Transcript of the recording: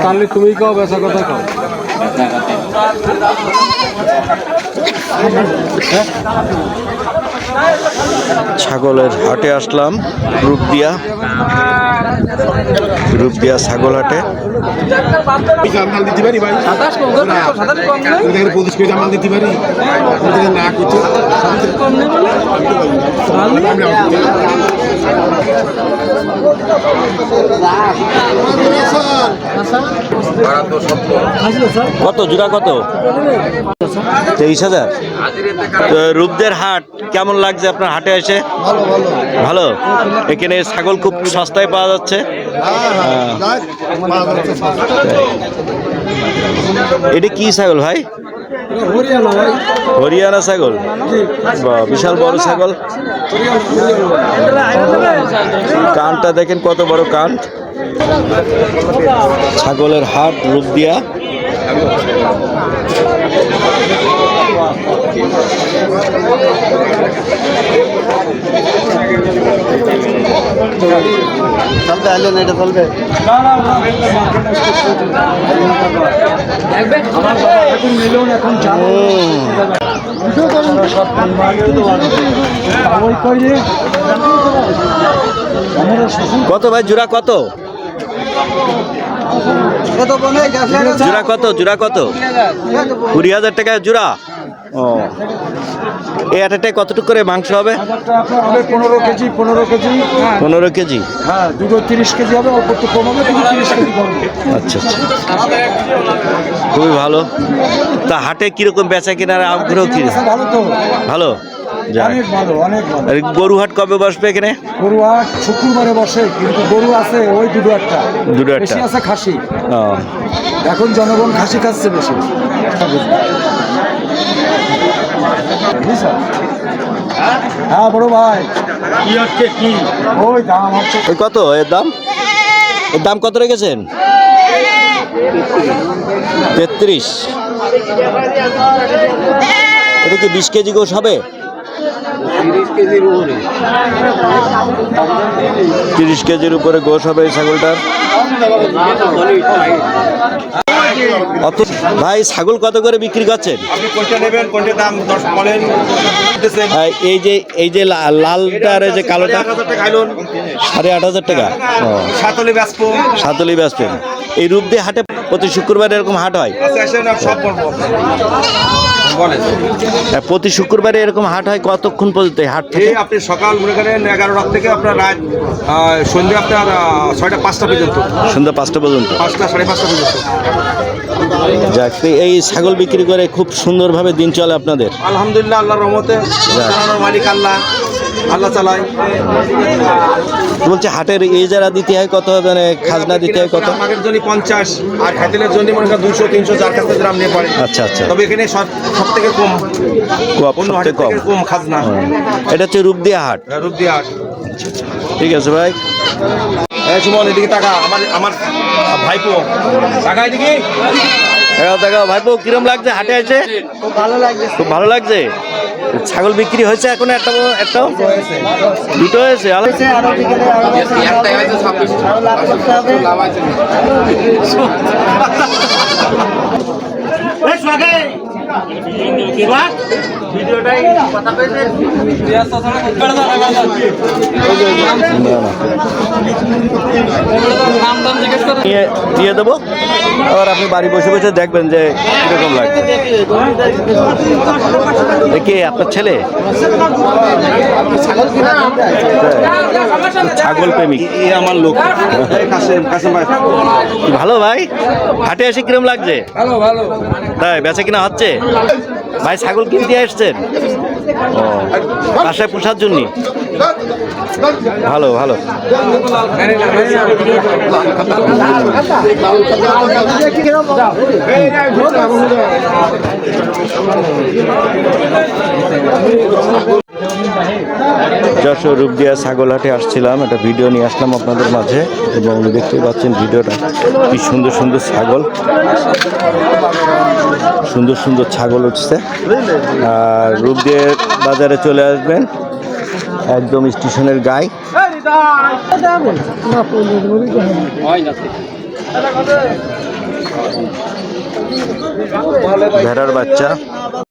তাহলে তুমি কাও বেচা কথা কাও। ছাগলের হাটে আসলাম, রূপদিয়া ছাগল হাটে। দিতে পারি ভাই 25 কেজি মাল দিতে পারি না কিছু কম নেই কত জোড়া কত? 23,000। রূপদের হাট কেমন লাগছে আপনার হাটে এসে? ভালো। এখানে ছাগল খুব সস্তায় পাওয়া যাচ্ছে। এটা কি ছাগল ভাই? হরিয়ানা ছাগল, বিশাল বড় ছাগল। কানটা দেখেন কত বড় কান। ছাগলের হাট রূপদিয়া। চলবে আইলেন এটা চলবে কত ভাই জোড়া কত? জোড়া কত? জোড়া কত? 20,000 টাকা জোড়া। ও, এই আটাটায় কতটুকু করে মাংস হবে? 15 কেজি 15 কেজি। হ্যাঁ, দুটো 30 কেজি হবে, অল্প একটু কম হবে, 30 কেজি করবে। আচ্ছা আচ্ছা, খুবই ভালো। তা হাটে কিরকম বেচা কেনার আগ্রহ কি? ভালো তো, ভালো। অনেক ভালো, অনেক ভালো। আর গরু হাট কবে বসবে এখানে? গরু হাট শুক্রবারে বসে, কিন্তু গরু আছে ওই দুটো একটা, বেশি আছে খাসি। এখন জনগণ খাসি খাচ্ছে বেশি। হ্যাঁ বড় ভাই, কি হচ্ছে কি? ওই দাম হচ্ছে কত? এর দাম কত রেখেছেন? 33। এটা কি 20 কেজি গোশ হবে? 30 কেজির উপরে গোশ হবে এই ছাগলটার। ভাই ছাগল কত করে বিক্রি করছেন? এই যে লালটা আর এই যে কালোটা 8,500 টাকা। সাতলি বেচবেন। এই রূপদিয়া হাটে প্রতি শুক্রবার এরকম হাট হয়? প্রতি শুক্রবারে এরকম হাট হয় কতক্ষণ পর্যন্ত হাট থেকে? আপনি সকাল মনে করেন 11টা থেকে আপনার রাত সন্ধ্যা আপনার 6টা 5টা পর্যন্ত। সন্ধ্যা 5টা পর্যন্ত, 5টা 5:30 পর্যন্ত। যাক, এই ছাগল বিক্রি করে খুব সুন্দরভাবে দিন চলে আপনাদের? আলহামদুলিল্লাহ, আল্লাহর রহমতে। চালানোর মালিক আল্লাহ চালায়। বলছে হাটের এই যারা দিতে হয় কত, মানে খাজনা দিতে হয় কত? আমাদের জন্য 50 আর খাতিলের জন্য মনে করেন 200 300 যার কাছে গ্রাম নিয়ে পড়ে। আচ্ছা আচ্ছা, তবে এখানে সব থেকে কম কম খাজনা। এটা হচ্ছে রূপদিয়া হাট। রূপদিয়া হাট। ঠিক আছে ভাই। সুমন এদিকে টাকা, আমার ভাইপো টাকা এদিকে দেখাও ভাইপো, কিরম লাগছে হাটে আছে? খুব ভালো লাগছে। খুব ভালো লাগছে। ছাগল বিক্রি হয়েছে এখন? একটাও দুটো হয়েছে। দিয়ে দেবো, আবার আপনি বাড়ি বসে বসে দেখবেন যে কিরকম লাগছে। দেখি আপনার ছেলে ছাগল প্রেমিক, আমার লোক। ভালো ভাই, হাটে এসে কিরম লাগছে? ভালো। তাই বেচা কিনা হচ্ছে? ভাই ছাগল কিনতে আসছেন? ও, বাসায় পোষার জন্য? ভালো ভালো। যশোর রূপদিয়া ছাগলহাটে আসছিলাম, একটা ভিডিও নিয়ে আসলাম আপনাদের মাঝে, এবং দেখতেই পাচ্ছেন ভিডিওটা কি সুন্দর সুন্দর ছাগল, সুন্দর সুন্দর ছাগল উঠছে। আর রূপদিয়া বাজারে চলে আসবেন, একদম স্টেশনের গায়ে। ভেড়ার বাচ্চা